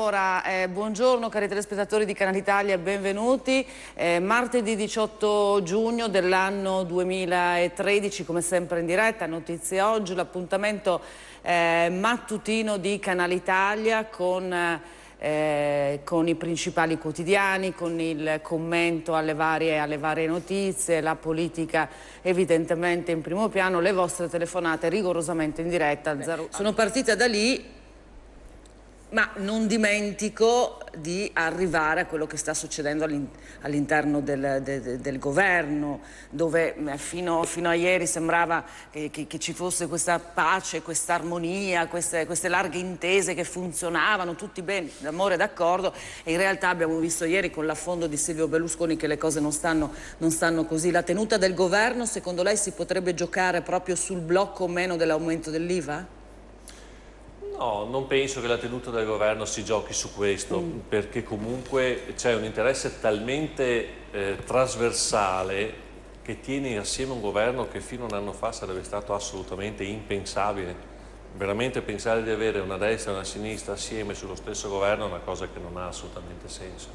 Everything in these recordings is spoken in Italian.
Allora, buongiorno cari telespettatori di Canale Italia, benvenuti. Martedì 18 giugno dell'anno 2013, come sempre in diretta, Notizie Oggi, l'appuntamento mattutino di Canale Italia con i principali quotidiani, con il commento alle varie notizie, la politica evidentemente in primo piano, le vostre telefonate rigorosamente in diretta. Sono partita da lì, ma non dimentico di arrivare a quello che sta succedendo all'interno del governo, dove fino a ieri sembrava che ci fosse questa pace, questa armonia, queste larghe intese che funzionavano, tutti bene, d'amore e d'accordo, e in realtà abbiamo visto ieri con l'affondo di Silvio Berlusconi che le cose non stanno così. La tenuta del governo, secondo lei, si potrebbe giocare proprio sul blocco o meno dell'aumento dell'IVA? No, non penso che la tenuta del governo si giochi su questo, perché comunque c'è un interesse talmente trasversale che tiene assieme un governo che fino a un anno fa sarebbe stato assolutamente impensabile. Veramente pensare di avere una destra e una sinistra assieme sullo stesso governo è una cosa che non ha assolutamente senso.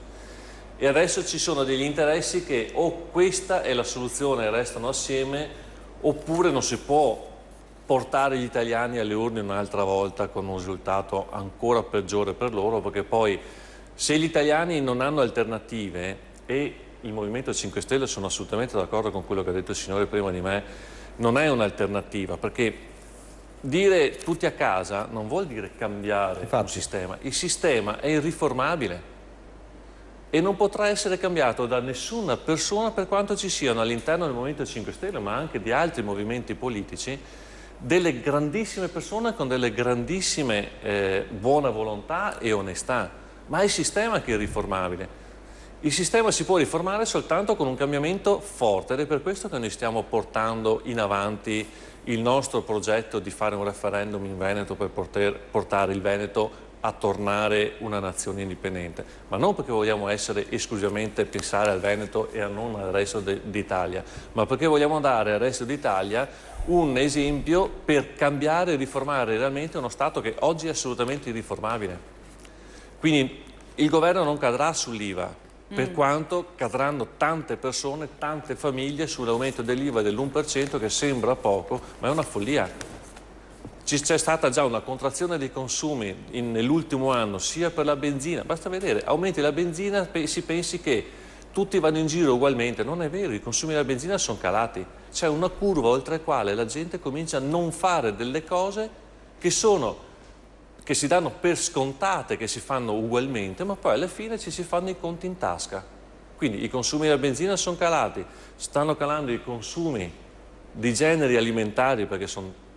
E adesso ci sono degli interessi che o questa è la soluzione e restano assieme, oppure non si può portare gli italiani alle urne un'altra volta con un risultato ancora peggiore per loro, perché poi se gli italiani non hanno alternative, e il Movimento 5 Stelle sono assolutamente d'accordo con quello che ha detto il signore prima di me, non è un'alternativa, perché dire tutti a casa non vuol dire cambiare un sistema. Il sistema è irriformabile e non potrà essere cambiato da nessuna persona, per quanto ci siano all'interno del Movimento 5 Stelle, ma anche di altri movimenti politici, delle grandissime persone con delle grandissime buona volontà e onestà, ma è il sistema che è riformabile. Il sistema si può riformare soltanto con un cambiamento forte ed è per questo che noi stiamo portando in avanti il nostro progetto di fare un referendum in Veneto per poter portare il Veneto a tornare una nazione indipendente, ma non perché vogliamo essere esclusivamente pensare al Veneto e non al resto d'Italia, ma perché vogliamo dare al resto d'Italia un esempio per cambiare e riformare realmente uno Stato che oggi è assolutamente irriformabile. Quindi il governo non cadrà sull'IVA, per quanto cadranno tante persone, tante famiglie sull'aumento dell'IVA dell'1%, che sembra poco, ma è una follia. C'è stata già una contrazione dei consumi nell'ultimo anno, sia per la benzina, basta vedere, aumenti la benzina, si pensi che tutti vanno in giro ugualmente. Non è vero, i consumi della benzina sono calati. C'è una curva oltre la quale la gente comincia a non fare delle cose che si danno per scontate, che si fanno ugualmente, ma poi alla fine ci si fanno i conti in tasca. Quindi i consumi della benzina sono calati, stanno calando i consumi di generi alimentari, perché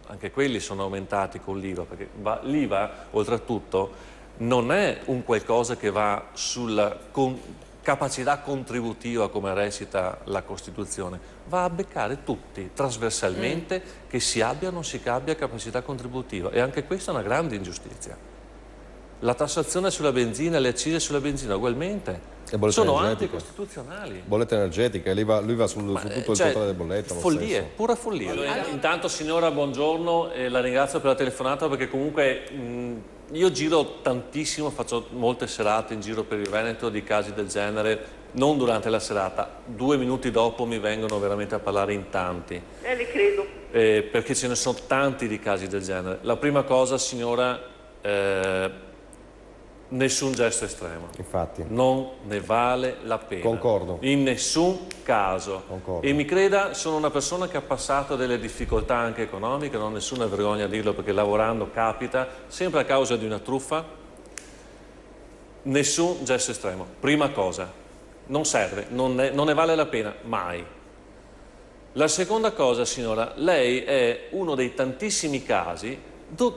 anche quelli sono aumentati con l'IVA, perché l'IVA oltretutto non è un qualcosa che va sulla capacità contributiva come recita la Costituzione, va a beccare tutti trasversalmente, che si abbia o non si abbia capacità contributiva, e anche questa è una grande ingiustizia. La tassazione sulla benzina e le accise sulla benzina ugualmente sono anticostituzionali. Bolletta energetica, lui va su tutto il totale delle bollette. Follie, pura follia. Allora, intanto signora, buongiorno, la ringrazio per la telefonata, perché comunque io giro tantissimo, faccio molte serate in giro per il Veneto di casi del genere, non durante la serata, 2 minuti dopo mi vengono veramente a parlare in tanti. Le credo. Perché ce ne sono tanti di casi del genere. La prima cosa, signora, nessun gesto estremo. Infatti. Non ne vale la pena. Concordo. In nessun caso. Concordo. E mi creda, sono una persona che ha passato delle difficoltà anche economiche, non ho nessuna vergogna a dirlo, perché lavorando capita, sempre a causa di una truffa. Nessun gesto estremo. Prima cosa, non serve, non ne vale la pena, mai. La seconda cosa, signora, lei è uno dei tantissimi casi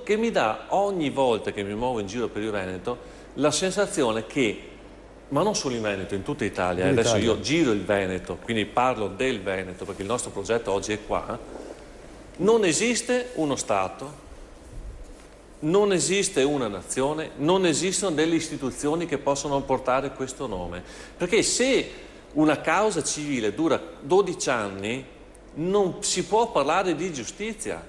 che mi dà ogni volta che mi muovo in giro per il Veneto la sensazione che, ma non solo in Veneto, in tutta Italia, adesso io giro il Veneto, quindi parlo del Veneto perché il nostro progetto oggi è qua, non esiste uno Stato, non esiste una nazione, non esistono delle istituzioni che possono portare questo nome. Perché se una causa civile dura 12 anni, non si può parlare di giustizia,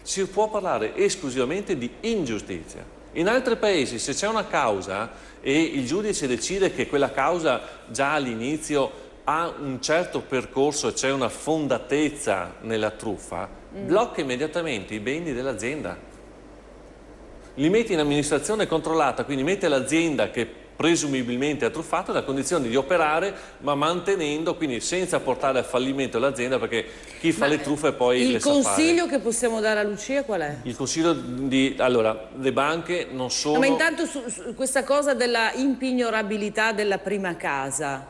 si può parlare esclusivamente di ingiustizia. In altri paesi, se c'è una causa e il giudice decide che quella causa già all'inizio ha un certo percorso e c'è una fondatezza nella truffa, blocca immediatamente i beni dell'azienda. Li metti in amministrazione controllata, quindi mette l'azienda che presumibilmente ha truffato nella condizione di operare, ma mantenendo, quindi senza portare al fallimento l'azienda, perché chi fa le truffe poi le sa fare. Il consiglio che possiamo dare a Lucia qual è? Il consiglio di... Allora, le banche non sono... No, ma intanto su questa cosa della impignorabilità della prima casa.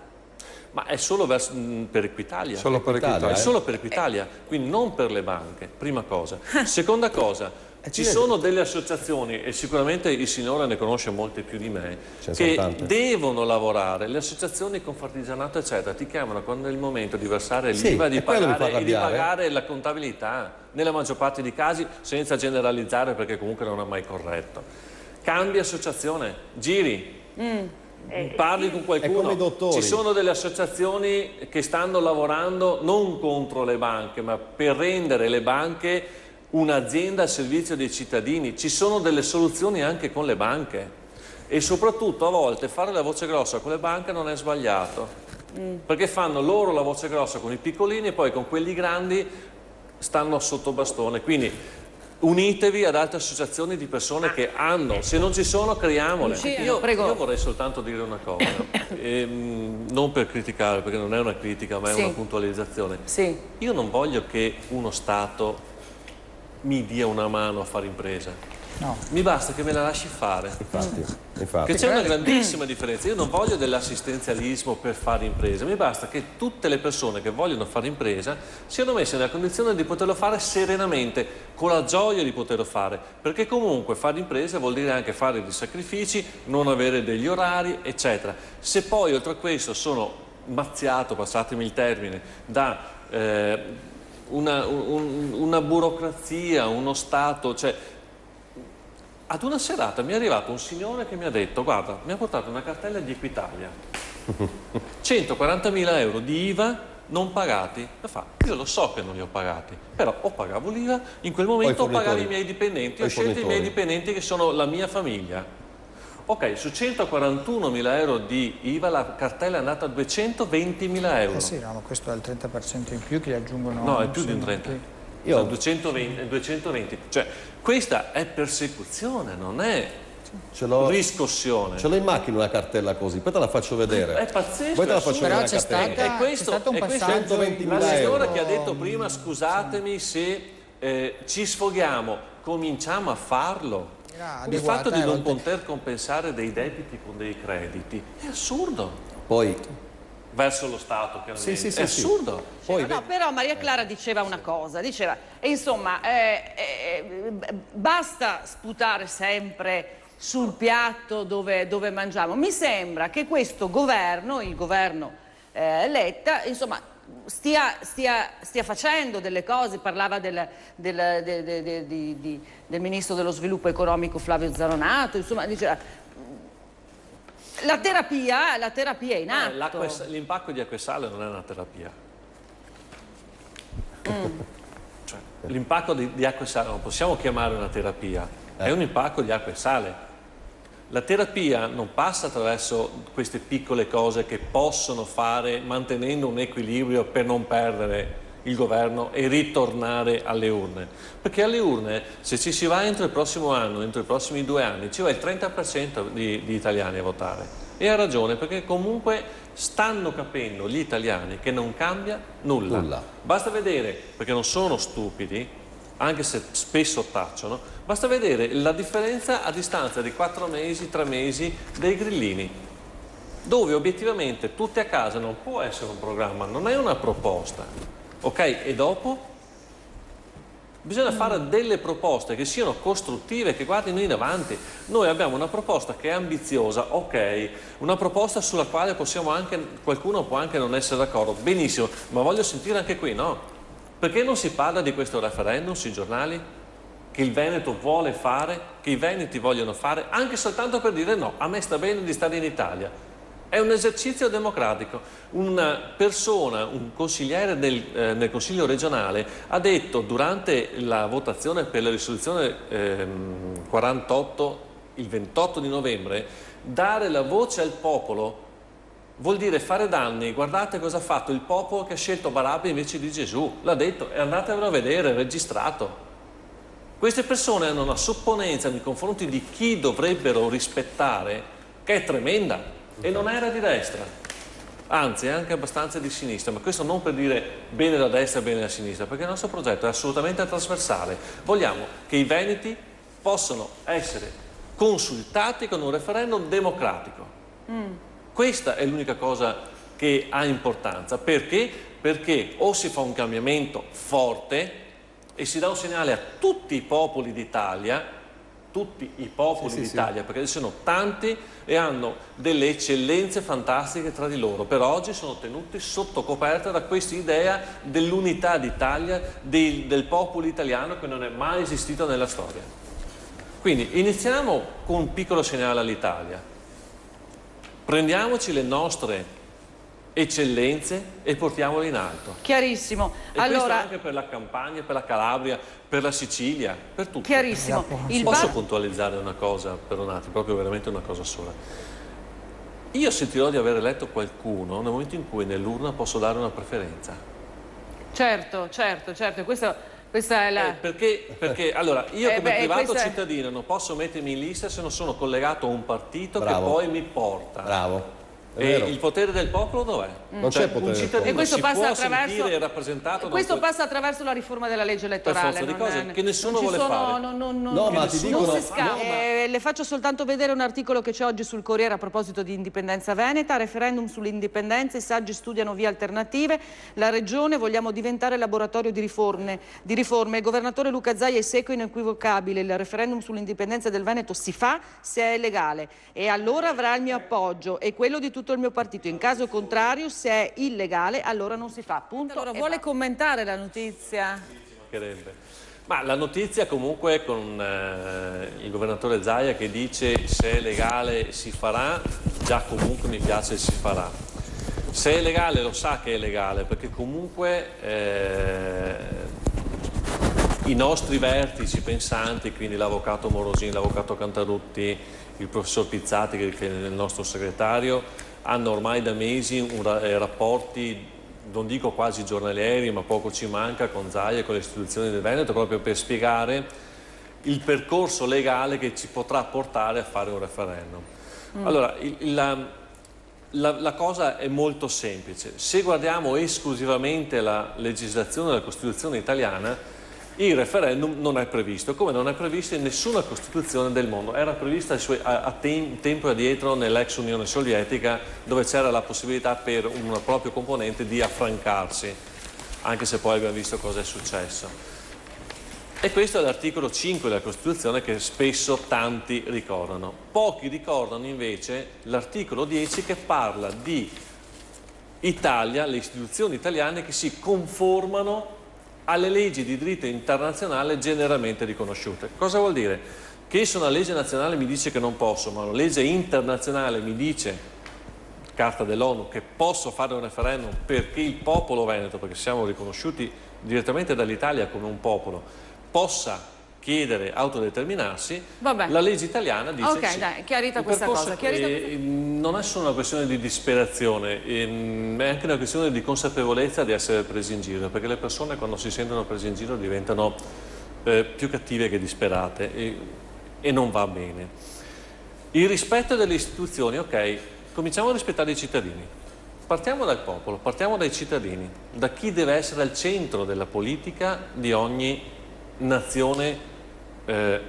Ma è solo per Equitalia. Solo per Equitalia, È solo per Equitalia, quindi non per le banche, prima cosa. Seconda cosa, ci sono delle associazioni, e sicuramente il signore ne conosce molte più di me, che devono lavorare. Le associazioni Confartigianato eccetera ti chiamano quando è il momento di versare l'IVA di pagare la contabilità, nella maggior parte dei casi, senza generalizzare perché comunque non è mai corretto. Cambi associazione, giri. Parli con qualcuno. Ci sono delle associazioni che stanno lavorando non contro le banche, ma per rendere le banche un'azienda al servizio dei cittadini. Ci sono delle soluzioni anche con le banche e soprattutto a volte fare la voce grossa con le banche non è sbagliato, perché fanno loro la voce grossa con i piccolini e poi con quelli grandi stanno sotto bastone. Quindi unitevi ad altre associazioni di persone che hanno, se non ci sono creiamole. Io vorrei soltanto dire una cosa, non per criticare, perché non è una critica ma è una puntualizzazione. Io non voglio che uno Stato mi dia una mano a fare impresa. No. Mi basta che me la lasci fare. Infatti. Che c'è una grandissima differenza. Io non voglio dell'assistenzialismo per fare impresa, mi basta che tutte le persone che vogliono fare impresa siano messe nella condizione di poterlo fare serenamente, con la gioia di poterlo fare, perché comunque fare impresa vuol dire anche fare dei sacrifici, non avere degli orari, eccetera. Se poi oltre a questo sono mazziato, passatemi il termine, da una burocrazia, uno Stato, cioè ad una serata mi è arrivato un signore che mi ha detto: guarda, mi ha portato una cartella di Equitalia, 140.000 euro di IVA non pagati. Io lo so che non li ho pagati, però o pagavo l'IVA, in quel momento o pagavo i miei dipendenti, ho scelto i miei dipendenti che sono la mia famiglia. Ok, su 141.000 euro di IVA la cartella è andata a 220.000 euro. Sì, no, ma questo è il 30% in più che gli aggiungono. No, è più di un 30. Io 220. Cioè, questa è persecuzione, non è riscossione. Ce l'ho in macchina una cartella così, poi te la faccio vedere. È pazzesco. Poi te la faccio vedere. C'è stato un passaggio. 120.000 signora euro. che ha detto prima: scusatemi se ci sfoghiamo, cominciamo a farlo. Il fatto di non poter compensare dei debiti con dei crediti è assurdo. Poi verso lo Stato, chiaramente. È assurdo. Poi, no, però Maria Clara diceva una cosa, diceva, insomma, basta sputare sempre sul piatto dove mangiamo. Mi sembra che questo governo, il governo Letta, insomma, stia facendo delle cose. Parlava del ministro dello sviluppo economico Flavio Zanonato, insomma, diceva, la terapia è in atto. L'impacco di acqua e sale non è una terapia. Cioè, l'impacco di acqua e sale non possiamo chiamare una terapia, è un impacco di acqua e sale. La terapia non passa attraverso queste piccole cose che possono fare mantenendo un equilibrio per non perdere il governo e ritornare alle urne. Perché alle urne, se ci si va entro il prossimo anno, entro i prossimi 2 anni, ci va il 30% di italiani a votare. E ha ragione, perché comunque stanno capendo gli italiani che non cambia nulla. Basta vedere, perché non sono stupidi, anche se spesso tacciono, basta vedere la differenza a distanza di 4 mesi, 3 mesi dei grillini, dove obiettivamente tutti a casa non può essere un programma, non è una proposta. Ok, e dopo? Bisogna fare delle proposte che siano costruttive, che guardino in avanti. Noi abbiamo una proposta che è ambiziosa, ok, una proposta sulla quale qualcuno può anche non essere d'accordo, benissimo, ma voglio sentire anche qui, no? Perché non si parla di questo referendum sui giornali? Che il Veneto vuole fare, che i veneti vogliono fare, anche soltanto per dire no, a me sta bene di stare in Italia. È un esercizio democratico. Una persona, un consigliere nel Consiglio regionale ha detto durante la votazione per la risoluzione 48 il 28 di novembre, dare la voce al popolo vuol dire fare danni. Guardate cosa ha fatto il popolo che ha scelto Barabba invece di Gesù. L'ha detto e andatevelo a vedere, è registrato. Queste persone hanno una supponenza nei confronti di chi dovrebbero rispettare che è tremenda e non era di destra, anzi è anche abbastanza di sinistra, ma questo non per dire bene la destra e bene la sinistra, perché il nostro progetto è assolutamente trasversale. Vogliamo che i veneti possano essere consultati con un referendum democratico. Questa è l'unica cosa che ha importanza. Perché? Perché o si fa un cambiamento forte e si dà un segnale a tutti i popoli d'Italia, perché sono tanti e hanno delle eccellenze fantastiche tra di loro, per oggi sono tenuti sotto coperta da questa idea dell'unità d'Italia, del popolo italiano che non è mai esistito nella storia. Quindi iniziamo con un piccolo segnale all'Italia, prendiamoci le nostre eccellenze e portiamole in alto. Chiarissimo. E questo anche per la Campania, per la Calabria, per la Sicilia, per tutto. Chiarissimo. Posso puntualizzare una cosa per un attimo, proprio veramente una cosa sola. Io sentirò di aver eletto qualcuno nel momento in cui nell'urna posso dare una preferenza. Certo. Questa è la... Perché allora io come privato cittadino non posso mettermi in lista se non sono collegato a un partito che poi mi porta. Bravo. E il potere del popolo dov'è? Non c'è potere del popolo. E questo passa attraverso, rappresentato passa attraverso la riforma della legge elettorale. Per forza di cose che nessuno vuole fare. No, ma ti dicono... Le faccio soltanto vedere un articolo che c'è oggi sul Corriere a proposito di indipendenza veneta, referendum sull'indipendenza, i saggi studiano vie alternative, la regione vogliamo diventare laboratorio di riforme. Il governatore Luca Zaia è secco e inequivocabile, il referendum sull'indipendenza del Veneto si fa se è legale e allora avrà il mio appoggio e quello di tutto il mio partito, in caso contrario se è illegale allora non si fa, punto. Allora, vuole commentare la notizia? Ma la notizia comunque con il governatore Zaia che dice se è legale si farà, già comunque mi piace si farà. Se è legale lo sa che è legale perché comunque i nostri vertici pensanti, quindi l'avvocato Morosini, l'avvocato Cantarutti, il professor Pizzati che è il nostro segretario, hanno ormai da mesi rapporti, non dico quasi giornalieri, ma poco ci manca con Zaia e con le istituzioni del Veneto, proprio per spiegare il percorso legale che ci potrà portare a fare un referendum. Allora, la cosa è molto semplice. Se guardiamo esclusivamente la legislazione della Costituzione italiana, il referendum non è previsto, come non è previsto in nessuna Costituzione del mondo. Era prevista tempo addietro nell'ex Unione Sovietica, dove c'era la possibilità per un proprio componente di affrancarsi, anche se poi abbiamo visto cosa è successo. E questo è l'articolo 5 della Costituzione che spesso tanti ricordano. Pochi ricordano invece l'articolo 10 che parla di Italia, le istituzioni italiane che si conformano alle leggi di diritto internazionale generalmente riconosciute. Cosa vuol dire? Che se una legge nazionale mi dice che non posso, ma una legge internazionale mi dice, Carta dell'ONU, che posso fare un referendum perché il popolo veneto, perché siamo riconosciuti direttamente dall'Italia come un popolo, possa chiedere autodeterminarsi, la legge italiana dice ok, sì. dai, chiarita questa cosa. Non è solo una questione di disperazione, è anche una questione di consapevolezza di essere presi in giro, perché le persone quando si sentono prese in giro diventano più cattive che disperate e non va bene. Il rispetto delle istituzioni, ok, cominciamo a rispettare i cittadini. Partiamo dal popolo, partiamo dai cittadini, da chi deve essere al centro della politica di ogni nazione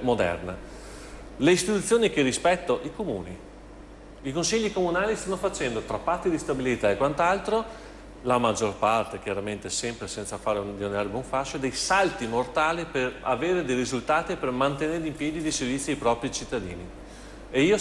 moderna. Le istituzioni che rispetto, i comuni, i consigli comunali stanno facendo tra patti di stabilità e quant'altro, la maggior parte chiaramente sempre senza fare di un buon fascio, dei salti mortali per avere dei risultati e per mantenere in piedi dei servizi ai propri cittadini. E io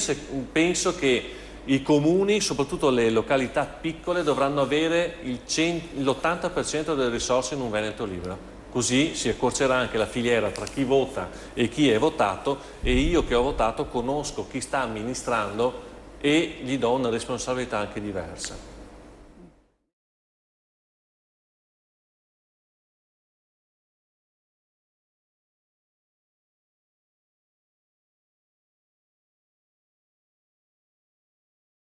penso che i comuni, soprattutto le località piccole, dovranno avere l'80% delle risorse in un Veneto libero. Così si accorcerà anche la filiera tra chi vota e chi è votato e io che ho votato conosco chi sta amministrando e gli do una responsabilità anche diversa.